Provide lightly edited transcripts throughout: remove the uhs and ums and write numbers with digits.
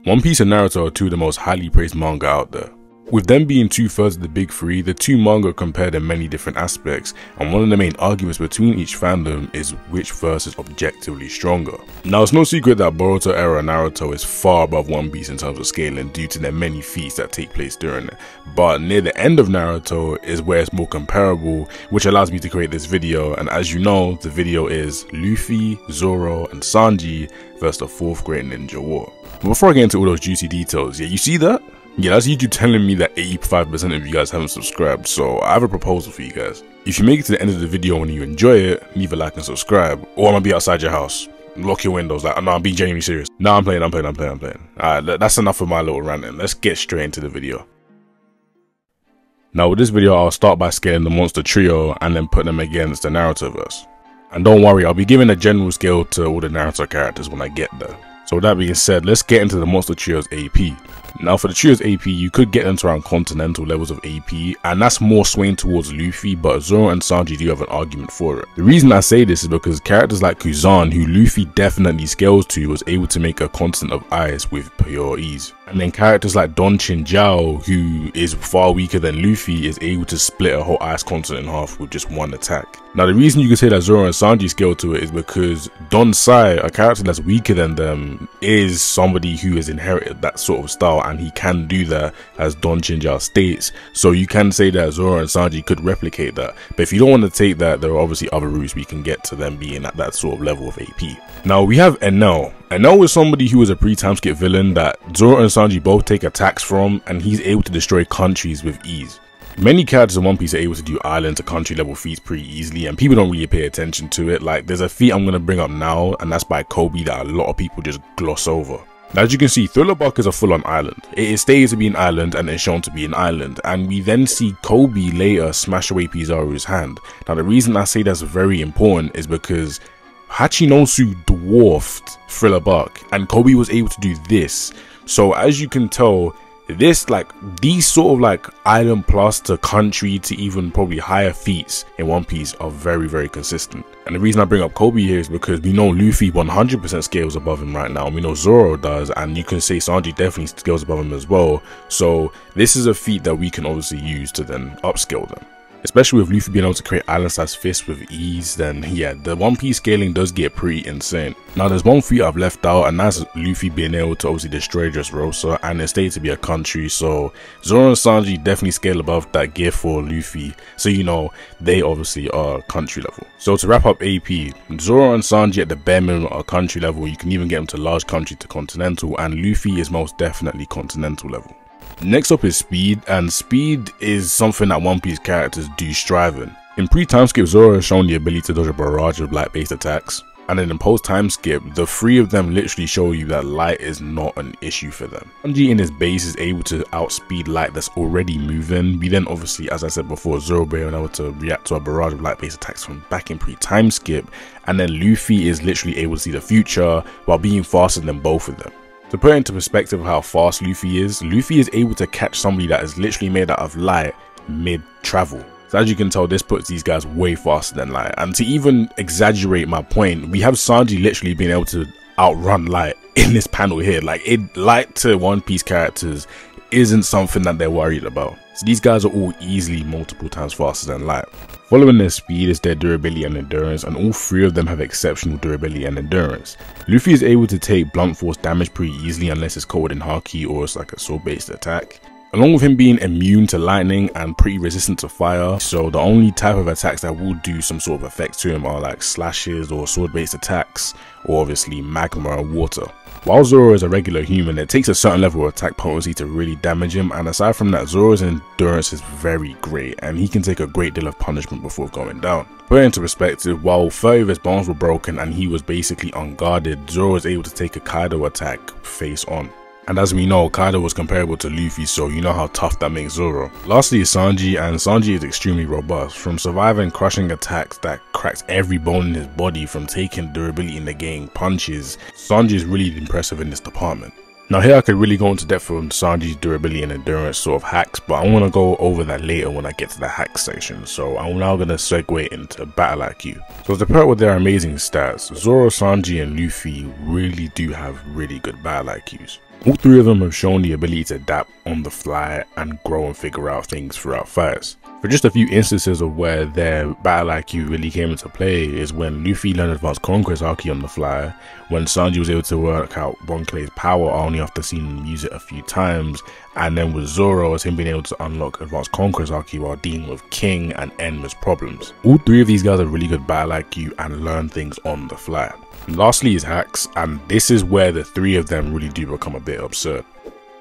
One Piece and Naruto are two of the most highly praised manga out there. With them being 2/3 of the big three, the two manga are compared in many different aspects, and one of the main arguments between each fandom is which verse is objectively stronger. Now, it's no secret that Boruto era Naruto is far above One Piece in terms of scaling due to the many feats that take place during it, but near the end of Naruto is where it's more comparable, which allows me to create this video. And as you know, the video is Luffy, Zoro and Sanji versus the 4th Great Ninja War. But before I get into all those juicy details, yeah, you see that? Yeah, that's YouTube telling me that 85% of you guys haven't subscribed, so I have a proposal for you guys. If you make it to the end of the video and you enjoy it, leave a like and subscribe, or I'm gonna be outside your house. Lock your windows. Like, no, I'm being genuinely serious. No, I'm playing. Alright, that's enough of my little ranting. Let's get straight into the video. Now with this video, I'll start by scaling the monster trio and then put them against the Narutoverse. And don't worry, I'll be giving a general scale to all the Naruto characters when I get there. So with that being said, let's get into the monster trio's AP. Now for the trio's AP, you could get them to around continental levels of AP, and that's more swaying towards Luffy, but Zoro and Sanji do have an argument for it. The reason I say this is because characters like Kuzan, who Luffy definitely scales to, was able to make a continent of ice with pure ease. And then characters like Don Chinjiao, who is far weaker than Luffy, is able to split a whole ice continent in half with just one attack. Now the reason you can say that Zoro and Sanji scale to it is because Don Sai, a character that's weaker than them, is somebody who has inherited that sort of style, and he can do that as Don Chinjiao states. So you can say that Zoro and Sanji could replicate that. But if you don't want to take that, there are obviously other routes we can get to them being at that sort of level of AP. Now we have Enel. Enel is somebody who is a pre-time skip villain that Zoro and Sanji both take attacks from, and he's able to destroy countries with ease. Many characters in One Piece are able to do island to country level feats pretty easily, and people don't really pay attention to it. Like, there's a feat I'm going to bring up now, and that's by Kobe, that a lot of people just gloss over. Now, as you can see, Thriller Bark is a full-on island. It is stated to be an island and is shown to be an island, and we then see Kobe later smash away Pizarro's hand. Now the reason I say that's very important is because Hachinosu dwarfed Thriller Bark, and Kobe was able to do this. So as you can tell, these sort of like island plus to country to even probably higher feats in One Piece are very, very consistent. And the reason I bring up Kobe here is because we know Luffy 100% scales above him right now, and we know Zoro does, and you can say Sanji definitely scales above him as well. So this is a feat that we can obviously use to then upscale them. Especially with Luffy being able to create island-sized fists with ease, then yeah, the One Piece scaling does get pretty insane. Now there's one feat I've left out, and that's Luffy being able to obviously destroy Dressrosa, and it's stated to be a country, so Zoro and Sanji definitely scale above that gear for Luffy, so you know, they obviously are country level. So to wrap up AP, Zoro and Sanji at the bare minimum are country level. You can even get them to large country to continental, and Luffy is most definitely continental level. Next up is speed, and speed is something that One Piece characters do strive in. In pre-time skip, Zoro has shown the ability to dodge a barrage of light-based attacks, and then in post-time skip, the three of them literally show you that light is not an issue for them. Sanji in his base is able to outspeed light that's already moving. We then obviously, as I said before, Zoro being able to react to a barrage of light-based attacks from back in pre-time skip, and then Luffy is literally able to see the future while being faster than both of them. To put into perspective how fast Luffy is able to catch somebody that is literally made out of light mid-travel. So as you can tell, this puts these guys way faster than light. And to even exaggerate my point, we have Sanji literally being able to outrun light in this panel here. Like, light to One Piece characters isn't something that they're worried about. So these guys are all easily multiple times faster than light. Following their speed is their durability and endurance, and all three of them have exceptional durability and endurance. Luffy is able to take blunt force damage pretty easily unless it's coated in Haki or it's like a sword based attack, along with him being immune to lightning and pretty resistant to fire. So the only type of attacks that will do some sort of effect to him are like slashes or sword based attacks, or obviously magma and water. While Zoro is a regular human, it takes a certain level of attack potency to really damage him, and aside from that, Zoro's endurance is very great, and he can take a great deal of punishment before going down. Put it into perspective, while 30 of his bones were broken and he was basically unguarded, Zoro was able to take a Kaido attack face on. And as we know, Kaido was comparable to Luffy, so you know how tough that makes Zoro. Lastly is Sanji, and Sanji is extremely robust. From surviving crushing attacks that cracks every bone in his body, from taking durability in the game punches, Sanji is really impressive in this department. Now here I could really go into depth on Sanji's durability and endurance sort of hacks, but I want to go over that later when I get to the hack section, so I'm now going to segue into battle IQ. So to pair with their amazing stats, Zoro, Sanji and Luffy really do have really good battle IQs. All three of them have shown the ability to adapt on the fly and grow and figure out things throughout fights. For just a few instances of where their battle IQ really came into play is when Luffy learned Advanced Conquest Haki on the fly, when Sanji was able to work out Bon Clay's power only after seeing him use it a few times, and then with Zoro as him being able to unlock Advanced Conquest Haki while dealing with King and Enma's problems. All three of these guys have really good battle IQ and learn things on the fly. And lastly is hacks, and this is where the three of them really do become a bit absurd.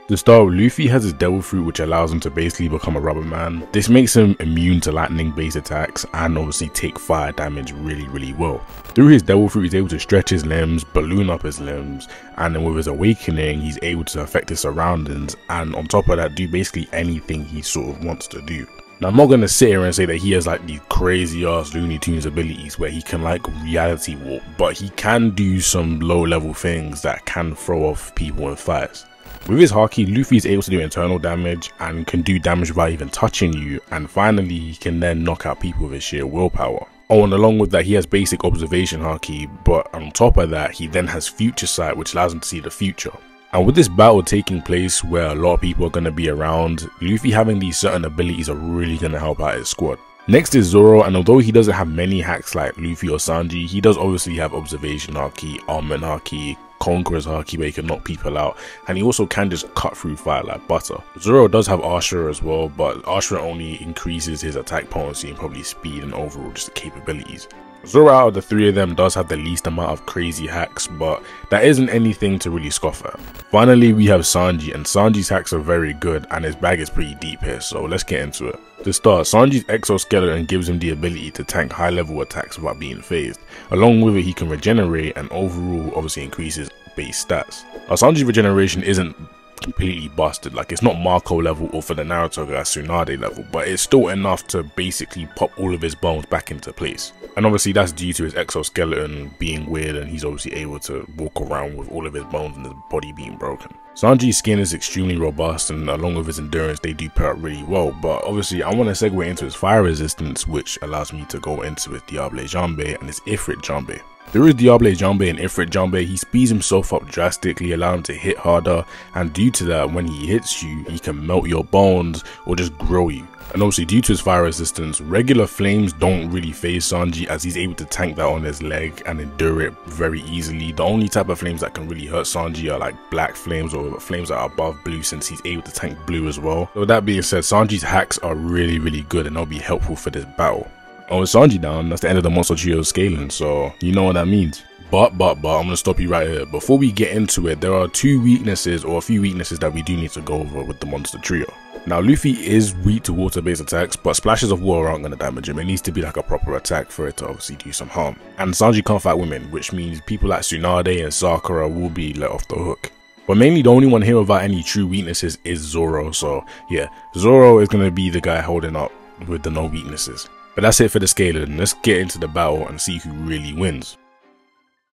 To start with, Luffy has his Devil Fruit, which allows him to basically become a rubber man. This makes him immune to lightning based attacks and obviously take fire damage really well. Through his Devil Fruit, he's able to stretch his limbs, balloon up his limbs, and then with his awakening he's able to affect his surroundings, and on top of that do basically anything he sort of wants to do. Now, I'm not going to sit here and say that he has like these crazy ass Looney Tunes abilities where he can like reality warp, but he can do some low level things that can throw off people in fights. With his Haki, Luffy is able to do internal damage and can do damage without even touching you, and finally he can then knock out people with his sheer willpower. Oh, and along with that he has basic observation Haki, but on top of that he then has future sight, which allows him to see the future. And with this battle taking place where a lot of people are going to be around, Luffy having these certain abilities are really going to help out his squad. Next is Zoro, and although he doesn't have many hacks like Luffy or Sanji, he does obviously have observation Haki, armament Haki, Conqueror's Haki where he can knock people out, and he also can just cut through fire like butter. Zoro does have Ashura as well, but Ashura only increases his attack potency and probably speed and overall just the capabilities. Zoro out of the three of them does have the least amount of crazy hacks, but that isn't anything to really scoff at. Finally we have Sanji, and Sanji's hacks are very good and his bag is pretty deep here, so let's get into it. To start, Sanji's exoskeleton gives him the ability to tank high level attacks without being phased. Along with it he can regenerate and overall obviously increases base stats. Now Sanji's regeneration isn't completely busted, like it's not Marco level or for the Naruto guy Tsunade level, but it's still enough to basically pop all of his bones back into place. And obviously that's due to his exoskeleton being weird and he's obviously able to walk around with all of his bones and his body being broken. Sanji's skin is extremely robust, and along with his endurance they do pair up really well, but obviously I want to segue into his fire resistance, which allows me to go into his Diable Jambe and his Ifrit Jambe. Through his Diable Jambe and Ifrit Jambe, he speeds himself up drastically, allowing him to hit harder, and due to that, when he hits you, he can melt your bones or just grow you. And obviously due to his fire resistance, regular flames don't really phase Sanji, as he's able to tank that on his leg and endure it very easily. The only type of flames that can really hurt Sanji are like black flames or flames that are above blue, since he's able to tank blue as well. So with that being said, Sanji's hacks are really good and they'll be helpful for this battle. And with Sanji down, that's the end of the Monster Trio scaling, so you know what that means. But I'm gonna stop you right here. Before we get into it, there are two weaknesses or a few weaknesses that we do need to go over with the Monster Trio. Now Luffy is weak to water based attacks, but splashes of water aren't gonna damage him. It needs to be like a proper attack for it to obviously do some harm. And Sanji can't fight women, which means people like Tsunade and Sakura will be let off the hook. But mainly the only one here without any true weaknesses is Zoro, so yeah, Zoro is gonna be the guy holding up with the no weaknesses. But that's it for the scaling. Let's get into the battle and see who really wins.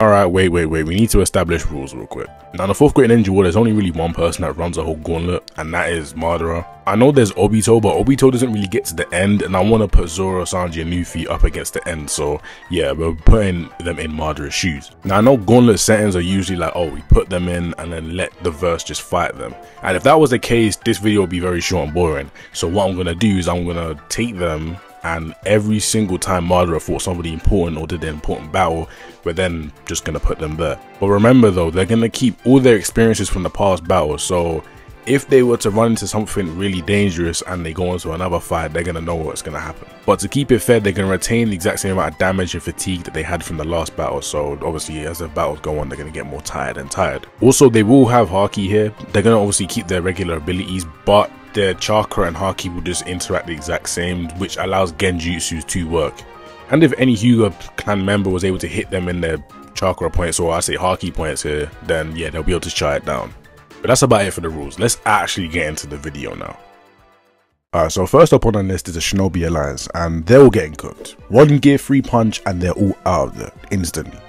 Alright, wait, we need to establish rules real quick. Now in the 4th grade Ninja War, there's only really one person that runs a whole gauntlet, and that is Madara. I know there's Obito, but Obito doesn't really get to the end, and I want to put Zoro, Sanji and Luffy up against the end, so yeah, we're putting them in Madara's shoes. Now I know gauntlet settings are usually like, oh, we put them in and then let the verse just fight them. And if that was the case, this video would be very short and boring. So what I'm going to do is I'm going to take them, and every single time Madara fought somebody important or did an important battle, we're then just going to put them there. But remember though, they're going to keep all their experiences from the past battles, so if they were to run into something really dangerous and they go into another fight, they're going to know what's going to happen. But to keep it fair, they're going to retain the exact same amount of damage and fatigue that they had from the last battle, so obviously as the battles go on, they're going to get more tired and tired. Also, they will have Haki here. They're going to obviously keep their regular abilities, but their chakra and Haki will just interact the exact same, which allows Genjutsus to work. And if any Hyuga clan member was able to hit them in their chakra points, or I say Haki points here, then yeah, they'll be able to shut it down. But that's about it for the rules. Let's actually get into the video now. Alright, so first up on the list is the Shinobi Alliance, and they're all getting cooked. 1 gear 3 punch and they're all out of there instantly.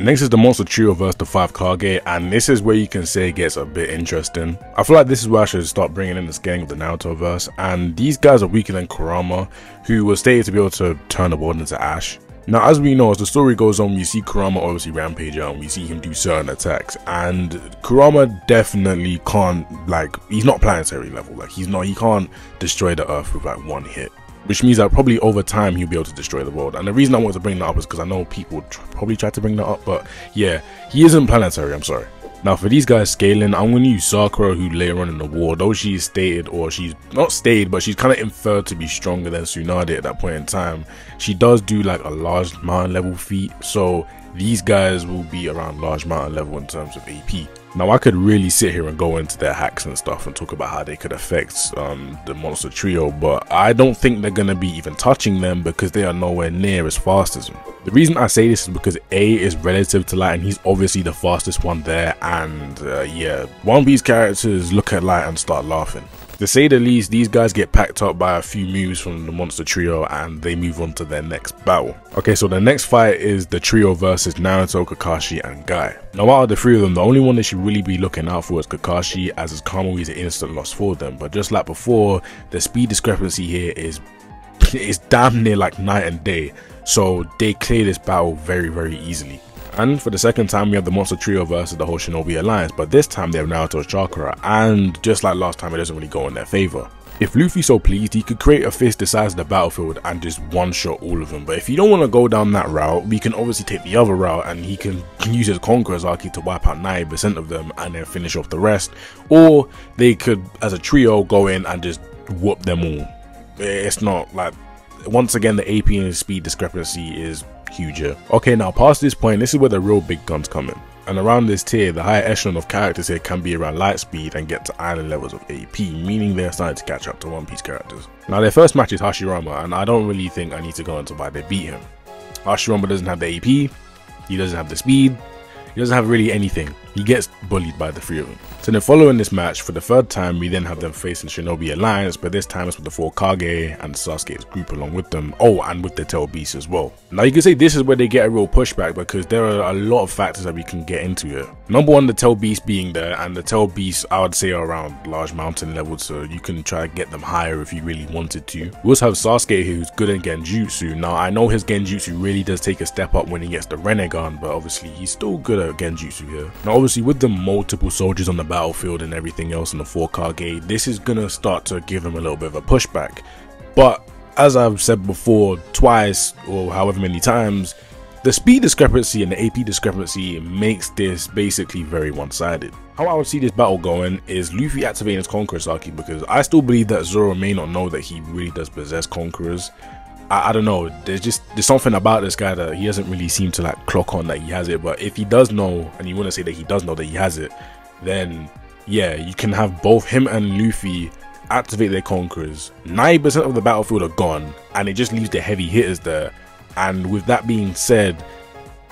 Next is the Monster Trio versus the 5 Kage, and this is where you can say it gets a bit interesting. I feel like this is where I should start bringing in the scaling of the Naruto verse, and these guys are weaker than Kurama, who was stated to be able to turn the world into ash. Now, as we know, as the story goes on, we see Kurama obviously rampage out and we see him do certain attacks, and Kurama definitely can't, like, he's not planetary level, like he can't destroy the earth with like one hit, which means that probably over time he'll be able to destroy the world. And the reason I want to bring that up is because I know people probably try to bring that up, but yeah, he isn't planetary, I'm sorry. Now for these guys scaling, I'm going to use Sakura, who later on in the war, though she's stated, or she's not stated, but she's kind of inferred to be stronger than Tsunade at that point in time. She does do like a large mountain level feat, so these guys will be around large mountain level in terms of AP. Now I could really sit here and go into their hacks and stuff and talk about how they could affect the monster trio, but I don't think they're going to be even touching them because they are nowhere near as fast as them. The reason I say this is because A is relative to Light and he's obviously the fastest one there, and yeah, One Piece characters look at Light and start laughing. To say the least, these guys get packed up by a few moves from the monster trio and they move on to their next battle. Okay, so the next fight is the trio versus Naruto, Kakashi and Guy. Now out of the three of them, the only one they should really be looking out for is Kakashi, as his Kamui is an instant loss for them. But just like before, the speed discrepancy here is damn near like night and day, so they clear this battle very easily. And for the second time, we have the monster trio versus the whole Shinobi Alliance, but this time they have Naruto's chakra, and just like last time, it doesn't really go in their favor. If Luffy so pleased, he could create a fist the size of the battlefield and just one-shot all of them. But if you don't want to go down that route, we can obviously take the other route and he can use his Conqueror's Haki to wipe out 90% of them and then finish off the rest. Or they could, as a trio, go in and just whoop them all. It's not like, once again, the AP and speed discrepancy is huge here. Okay, now past this point, this is where the real big guns come in. And around this tier, the higher echelon of characters here can be around light speed and get to island levels of AP, meaning they're starting to catch up to One Piece characters. Now their first match is Hashirama, and I don't really think I need to go into why they beat him. Hashirama doesn't have the AP, he doesn't have the speed, he doesn't have really anything. He gets bullied by the three of them. So then following this match, for the third time, we then have them facing Shinobi Alliance, but this time it's with the 4 Kage and Sasuke's group along with them. Oh, and with the Tail Beast as well. Now you can say this is where they get a real pushback because there are a lot of factors that we can get into here. Number one, the Tail Beast being there, and the Tail Beast I would say are around large mountain levels, so you can try to get them higher if you really wanted to. We also have Sasuke, who's good in Genjutsu. Now I know his Genjutsu really does take a step up when he gets the Rinnegan, but obviously he's still good at Genjutsu here. Now obviously with the multiple soldiers on the battlefield and everything else in the 4 Kage, this is gonna start to give him a little bit of a pushback. But as I've said before twice or however many times, the speed discrepancy and the AP discrepancy makes this basically very one-sided. How I would see this battle going is Luffy activating his Conqueror's Haki, because I still believe that Zoro may not know that he really does possess Conquerors. I don't know, there's something about this guy that he doesn't really seem to like clock on that he has it. But if he does know, and you want to say that he does know that he has it, then yeah, you can have both him and Luffy activate their Conquerors. 90% of the battlefield are gone and it just leaves the heavy hitters there. And with that being said,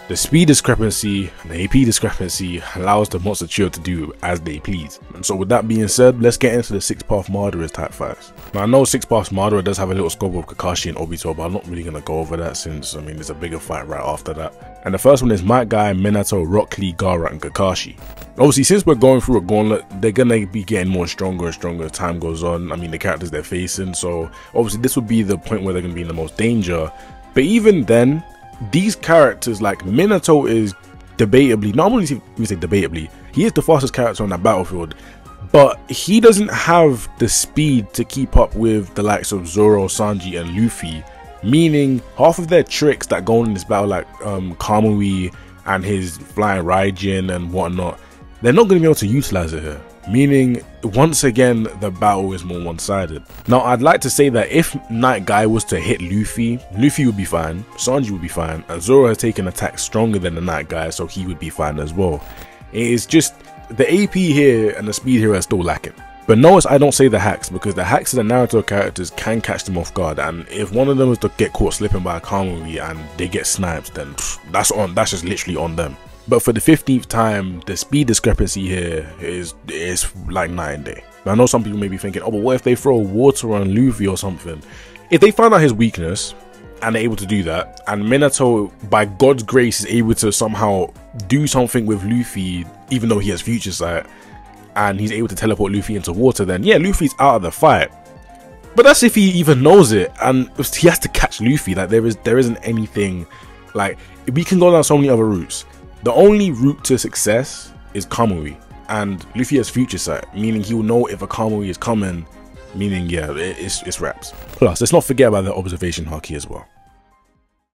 the speed discrepancy and the AP discrepancy allows the monster trio to do as they please. And so with that being said, let's get into the 6-path Murderers type fights. Now I know 6-path Murderer does have a little scope of Kakashi and Obito, but I'm not really going to go over that since, I mean, there's a bigger fight right after that. And the first one is Might Guy, Minato, Rock Lee, Gaara and Kakashi. Obviously, since we're going through a gauntlet, they're going to be getting more stronger and stronger as time goes on. I mean, the characters they're facing, so obviously this would be the point where they're going to be in the most danger. But even then, these characters like Minato is debatably, not only we say debatably, he is the fastest character on that battlefield, but he doesn't have the speed to keep up with the likes of Zoro, Sanji and Luffy, meaning half of their tricks that go on in this battle, like Kamui and his flying Raijin and whatnot, they're not going to be able to utilize it here, meaning once again the battle is more one-sided. Now I'd like to say that if Night Guy was to hit Luffy, Luffy would be fine, Sanji would be fine, and Zoro has taken attacks stronger than the Night Guy, so he would be fine as well. It is just the AP here and the speed here are still lacking. But notice I don't say the hacks, because the hacks of the Naruto characters can catch them off guard, and if one of them was to get caught slipping by a Kamui and they get sniped, then that's just literally on them. But for the 15th time, the speed discrepancy here is like night and day. Now, I know some people may be thinking, oh, but what if they throw water on Luffy or something? If they find out his weakness and they're able to do that, and Minato, by God's grace, is able to somehow do something with Luffy, even though he has future sight, and he's able to teleport Luffy into water, then yeah, Luffy's out of the fight. But that's if he even knows it, and he has to catch Luffy. Like there isn't anything Like, we can go down so many other routes. The only route to success is Kamui, and Luffy has future sight, meaning he will know if a Kamui is coming, meaning yeah, it's wraps. Plus, let's not forget about the observation haki as well.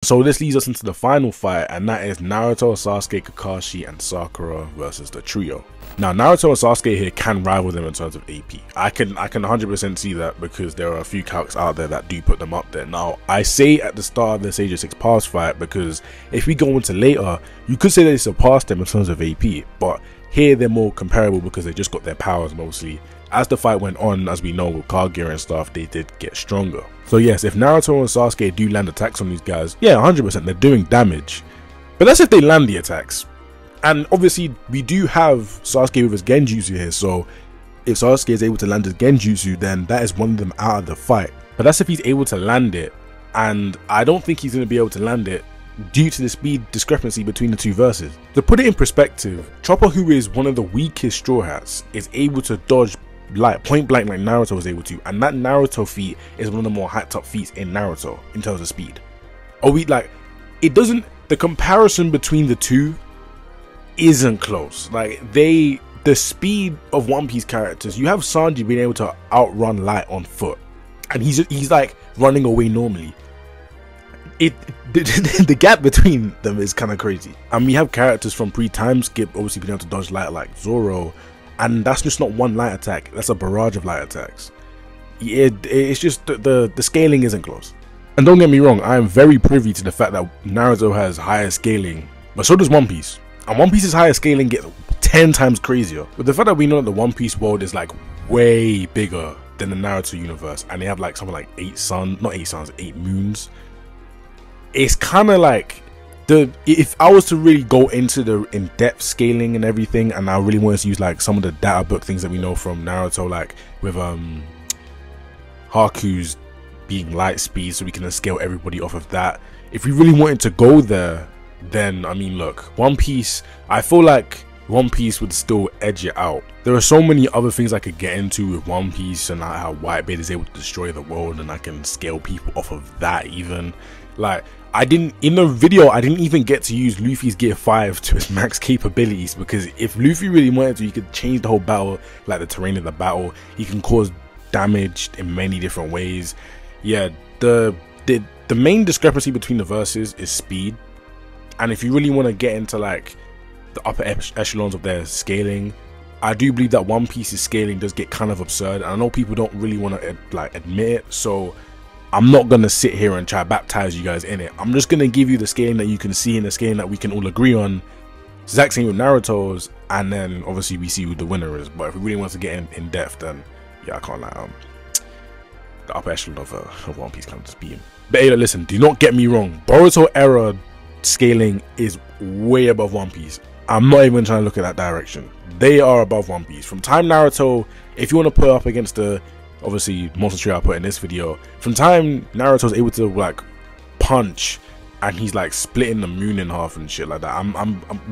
So this leads us into the final fight, and that is Naruto, Sasuke, Kakashi, and Sakura versus the trio. Now, Naruto and Sasuke here can rival them in terms of AP. I can 100% see that, because there are a few calcs out there that do put them up there. Now, I say at the start of the Sage of 6 Paths fight, because if we go into later, you could say they surpassed them in terms of AP, but here they're more comparable because they just got their powers mostly. As the fight went on, as we know with card gear and stuff, they did get stronger. So yes, if Naruto and Sasuke do land attacks on these guys, yeah, 100% they're doing damage. But that's if they land the attacks. And obviously, we do have Sasuke with his Genjutsu here, so if Sasuke is able to land his Genjutsu, then that is one of them out of the fight. But that's if he's able to land it, and I don't think he's going to be able to land it due to the speed discrepancy between the two verses. To put it in perspective, Chopper, who is one of the weakest Straw Hats, is able to dodge like point blank like Naruto was able to, and that Naruto feat is one of the more hyped up feats in Naruto in terms of speed. The comparison between the two isn't close. Like, the speed of One Piece characters, you have Sanji being able to outrun Light on foot, and he's like running away normally. The gap between them is kind of crazy. And we have characters from pre-time skip obviously being able to dodge Light, like Zoro, and that's just not one light attack, that's a barrage of light attacks. It's just the scaling isn't close. And don't get me wrong, I am very privy to the fact that Naruto has higher scaling, but so does One Piece. And One Piece's higher scaling gets 10 times crazier. But the fact that we know that the One Piece world is like way bigger than the Naruto universe, and they have like something like 8 moons. It's kind of like, if I was to really go into the in-depth scaling and everything, and I really wanted to use like some of the data book things that we know from Naruto, like with Haku's being light speed, so we can scale everybody off of that. If we really wanted to go there, then I mean, look, One Piece, I feel like One Piece would still edge it out. There are so many other things I could get into with One Piece, and how Whitebeard is able to destroy the world, and I can scale people off of that even. Like, in the video, I didn't even get to use Luffy's Gear 5 to his max capabilities, because if Luffy really wanted to, he could change the whole battle, like the terrain of the battle. He can cause damage in many different ways. Yeah, the main discrepancy between the verses is speed. And if you really want to get into like the upper echelons of their scaling, I do believe that One Piece's scaling does get kind of absurd. And I know people don't really want to like admit it, so I'm not going to sit here and try to baptize you guys in it. I'm just going to give you the scaling that you can see and the scaling that we can all agree on. Exact same with Naruto's, and then obviously we see who the winner is. But if we really want to get in depth, then yeah, I can't lie. The upper echelon of One Piece can just beat him. But hey, listen, do not get me wrong. Boruto era scaling is way above One Piece. I'm not even trying to look at that direction. They are above One Piece. From time Naruto, if you want to put up against the obviously monster tree I put in this video, from time Naruto's able to like punch and he's like splitting the moon in half and shit like that,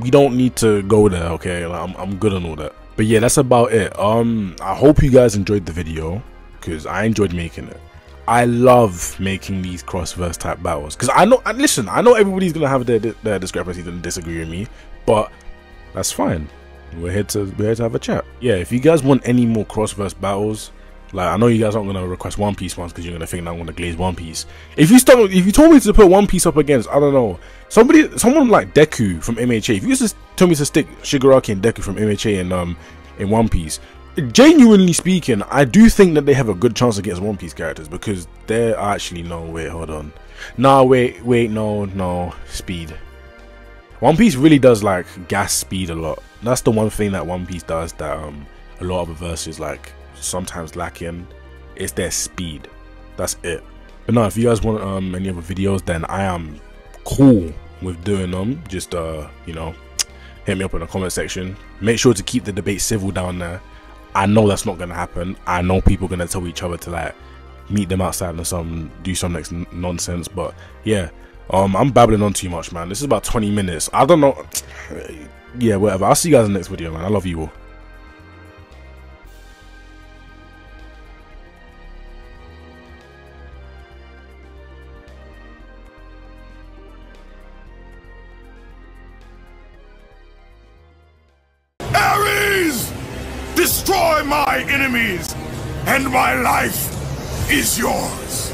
we don't need to go there, okay? Like, I'm good on all that. But yeah, that's about it. I hope you guys enjoyed the video, because I enjoyed making it. I love making these cross-verse type battles, because I know, and listen, I know everybody's gonna have their discrepancies and disagree with me, but that's fine. We're here to have a chat. Yeah, if you guys want any more cross-verse battles, like, I know you guys aren't gonna request One Piece ones because you're gonna think that I'm gonna glaze One Piece. If you told me to put One Piece up against, I don't know, someone like Deku from MHA, if you just told me to stick Shigaraki and Deku from MHA in One Piece, genuinely speaking, I do think that they have a good chance against One Piece characters, because they're actually no, speed. One Piece really does like gas speed a lot. That's the one thing that One Piece does that a lot of the verses like sometimes lacking. It's their speed. That's it. But no, if you guys want any other videos, then I am cool with doing them. Just you know, hit me up in the comment section. Make sure to keep the debate civil down there. I know that's not gonna happen. I know people are gonna tell each other to like meet them outside and do some next nonsense. But yeah, I'm babbling on too much, man. This is about 20 minutes. I don't know. Yeah, whatever. I'll see you guys in the next video, man. I love you all. Destroy my enemies, and my life is yours.